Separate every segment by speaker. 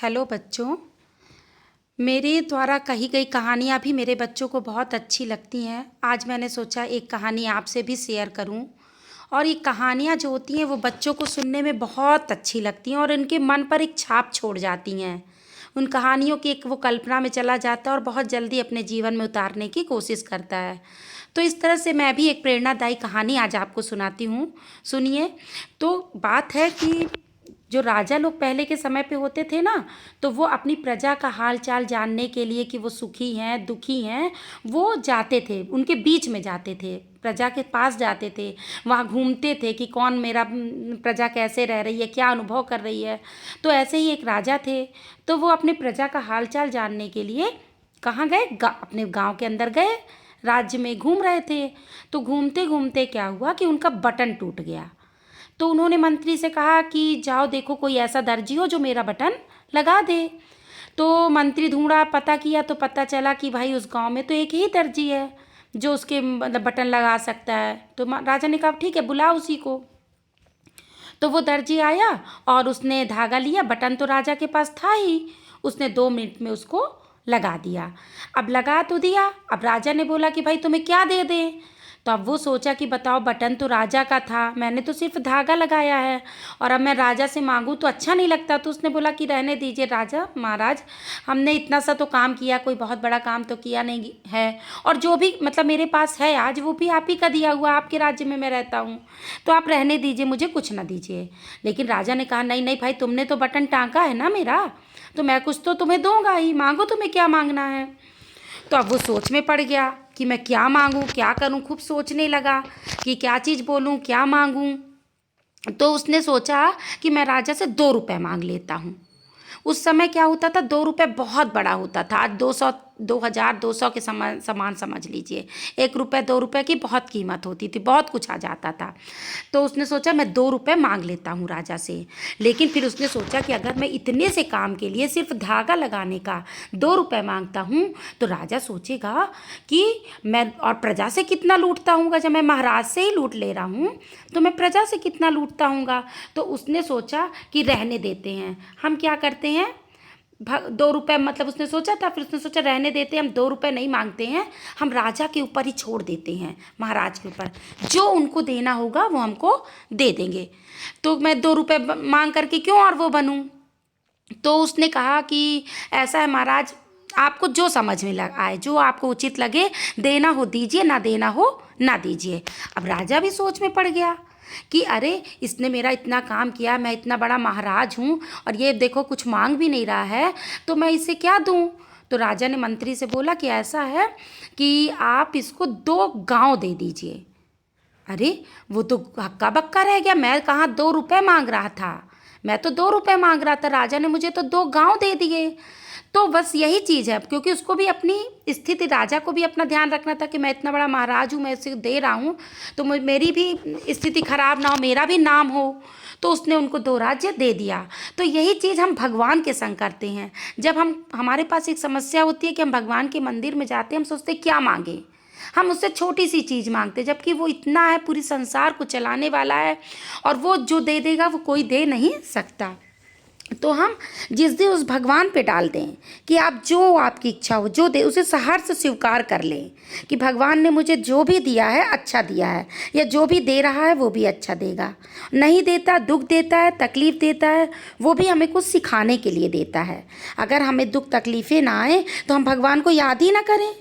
Speaker 1: Hello बच्चों। मेरे द्वारा कही गई कहानियाँ भी मेरे बच्चों को बहुत अच्छी लगती हैं। आज मैंने सोचा एक कहानी आपसे भी शेयर करूं। और ये कहानियाँ जो होती हैं वो बच्चों को सुनने में बहुत अच्छी लगती हैं और इनके मन पर एक छाप छोड़ जाती हैं। उन कहानियों की एक वो कल्पना में चला जाता है और बहुत जल्दी अपने जीवन में उतारने की कोशिश करता है। तो इस तरह से मैं भी एक प्रेरणादायी कहानी आज आपको सुनाती हूँ। सुनिए। तो बात है कि जो राजा लोग पहले के समय पे होते थे ना, तो वो अपनी प्रजा का हाल चाल जानने के लिए कि वो सुखी हैं दुखी हैं, वो जाते थे, उनके बीच में जाते थे, प्रजा के पास जाते थे, वहाँ घूमते थे कि कौन मेरा प्रजा कैसे रह रही है, क्या अनुभव कर रही है। तो ऐसे ही एक राजा थे। तो वो अपने प्रजा का हाल चाल जानने के लिए कहाँ गए, अपने गांव के अंदर गए, राज्य में घूम रहे थे। तो घूमते घूमते क्या हुआ कि उनका बटन टूट गया। तो उन्होंने मंत्री से कहा कि जाओ देखो कोई ऐसा दर्जी हो जो मेरा बटन लगा दे। तो मंत्री ढूंढा, पता किया, तो पता चला कि भाई उस गांव में तो एक ही दर्जी है जो उसके मतलब बटन लगा सकता है। तो राजा ने कहा ठीक है, बुलाओ उसी को। तो वो दर्जी आया और उसने धागा लिया, बटन तो राजा के पास था ही, उसने 2 मिनट में उसको लगा दिया। अब लगा तो दिया, अब राजा ने बोला कि भाई तुम्हें क्या दे दें। तो अब वो सोचा कि बताओ, बटन तो राजा का था, मैंने तो सिर्फ धागा लगाया है, और अब मैं राजा से मांगूं तो अच्छा नहीं लगता। तो उसने बोला कि रहने दीजिए राजा महाराज, हमने इतना सा तो काम किया, कोई बहुत बड़ा काम तो किया नहीं है, और जो भी मतलब मेरे पास है आज वो भी आप ही का दिया हुआ, आपके राज्य में मैं रहता हूँ, तो आप रहने दीजिए, मुझे कुछ ना दीजिए। लेकिन राजा ने कहा नहीं नहीं भाई, तुमने तो बटन टाँका है ना मेरा, तो मैं कुछ तो तुम्हें दूंगा ही, मांगो तुम्हें क्या मांगना है। तो अब वो सोच में पड़ गया कि मैं क्या मांगूं क्या करूं, खूब सोचने लगा कि क्या चीज़ बोलूं क्या मांगूं। तो उसने सोचा कि मैं राजा से 2 रुपए मांग लेता हूँ। उस समय क्या होता था, 2 रुपए बहुत बड़ा होता था। आज 200 2000 200 के समान समझ लीजिए। 1 रुपए 2 रुपए की बहुत कीमत होती थी, बहुत कुछ आ जाता था। तो उसने सोचा मैं 2 रुपए मांग लेता हूँ राजा से। लेकिन फिर उसने सोचा कि अगर मैं इतने से काम के लिए सिर्फ धागा लगाने का 2 रुपए मांगता हूँ तो राजा सोचेगा कि मैं और प्रजा से कितना लूटता हूँगा, जब मैं महाराज से ही लूट ले रहा हूँ तो मैं प्रजा से कितना लूटता हूँगा। तो उसने सोचा कि रहने देते हैं, हम क्या करते हैं, 2 रुपए मतलब उसने सोचा था, फिर उसने सोचा रहने देते हैं, हम 2 रुपए नहीं मांगते हैं, हम राजा के ऊपर ही छोड़ देते हैं, महाराज के ऊपर जो उनको देना होगा वो हमको दे देंगे। तो मैं 2 रुपए मांग करके क्यों और वो बनूं। तो उसने कहा कि ऐसा है महाराज, आपको जो समझ में लग आए, जो आपको उचित लगे, देना हो दीजिए, ना देना हो ना दीजिए। अब राजा भी सोच में पड़ गया कि अरे इसने मेरा इतना काम किया, मैं इतना बड़ा महाराज हूँ और ये देखो कुछ मांग भी नहीं रहा है, तो मैं इसे क्या दूँ। तो राजा ने मंत्री से बोला कि ऐसा है कि आप इसको 2 गांव दे दीजिए। अरे वो तो हक्का बक्का रह गया, मैं कहाँ 2 रुपए मांग रहा था, मैं तो 2 रुपए मांग रहा था, राजा ने मुझे तो 2 गांव दे दिए। तो बस यही चीज़ है, क्योंकि उसको भी अपनी स्थिति, राजा को भी अपना ध्यान रखना था कि मैं इतना बड़ा महाराज हूँ, मैं इसे दे रहा हूँ तो मेरी भी स्थिति खराब ना हो, मेरा भी नाम हो। तो उसने उनको 2 राज्य दे दिया। तो यही चीज़ हम भगवान के संग करते हैं। जब हमारे पास एक समस्या होती है कि हम भगवान के मंदिर में जाते हैं, हम सोचते क्या मांगे, हम उससे छोटी सी चीज़ मांगते, जबकि वो इतना है, पूरी संसार को चलाने वाला है, और वो जो दे देगा वो कोई दे नहीं सकता। तो हम जिस दिन उस भगवान पे डाल दें कि आप जो आपकी इच्छा हो जो दे, उसे सहर्ष से स्वीकार कर लें कि भगवान ने मुझे जो भी दिया है अच्छा दिया है, या जो भी दे रहा है वो भी अच्छा देगा। नहीं देता, दुख देता है, तकलीफ़ देता है, वो भी हमें कुछ सिखाने के लिए देता है। अगर हमें दुख तकलीफ़ें ना आए तो हम भगवान को याद ही ना करें,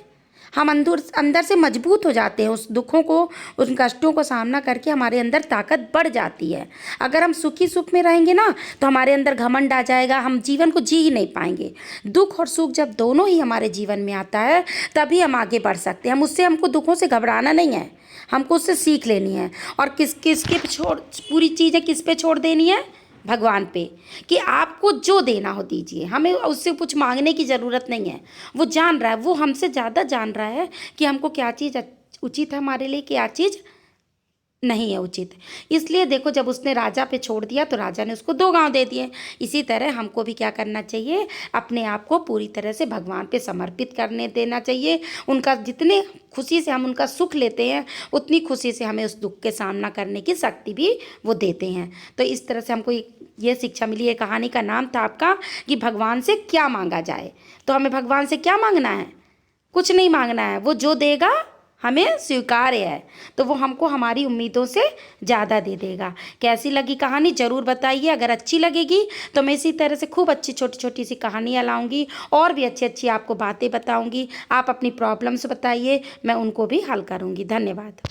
Speaker 1: हम अंदर से मजबूत हो जाते हैं, उस दुखों को, उन कष्टों को सामना करके हमारे अंदर ताकत बढ़ जाती है। अगर हम सुखी सुख में रहेंगे ना तो हमारे अंदर घमंड आ जाएगा, हम जीवन को जी ही नहीं पाएंगे। दुख और सुख जब दोनों ही हमारे जीवन में आता है तभी हम आगे बढ़ सकते हैं। हमको दुखों से घबराना नहीं है, हमको उससे सीख लेनी है। और किसके छोड़, पूरी चीज़ें किस पे छोड़ देनी है, भगवान पे, कि आपको जो देना हो दीजिए, हमें उससे कुछ मांगने की ज़रूरत नहीं है। वो जान रहा है, वो हमसे ज़्यादा जान रहा है कि हमको क्या चीज़ उचित है हमारे लिए, क्या चीज़ नहीं है उचित। इसलिए देखो, जब उसने राजा पे छोड़ दिया तो राजा ने उसको 2 गाँव दे दिए। इसी तरह हमको भी क्या करना चाहिए, अपने आप को पूरी तरह से भगवान पे समर्पित करने देना चाहिए। उनका जितने खुशी से हम उनका सुख लेते हैं, उतनी खुशी से हमें उस दुख के सामना करने की शक्ति भी वो देते हैं। तो इस तरह से हमको ये शिक्षा मिली। ये कहानी का नाम था आपका कि भगवान से क्या मांगा जाए। तो हमें भगवान से क्या मांगना है? कुछ नहीं मांगना है, वो जो देगा हमें स्वीकार्य है, तो वो हमको हमारी उम्मीदों से ज़्यादा दे देगा। कैसी लगी कहानी ज़रूर बताइए। अगर अच्छी लगेगी तो मैं इसी तरह से खूब अच्छी छोटी छोटी सी कहानियाँ लाऊंगी और भी अच्छी अच्छी आपको बातें बताऊंगी। आप अपनी प्रॉब्लम्स बताइए, मैं उनको भी हल करूंगी। धन्यवाद।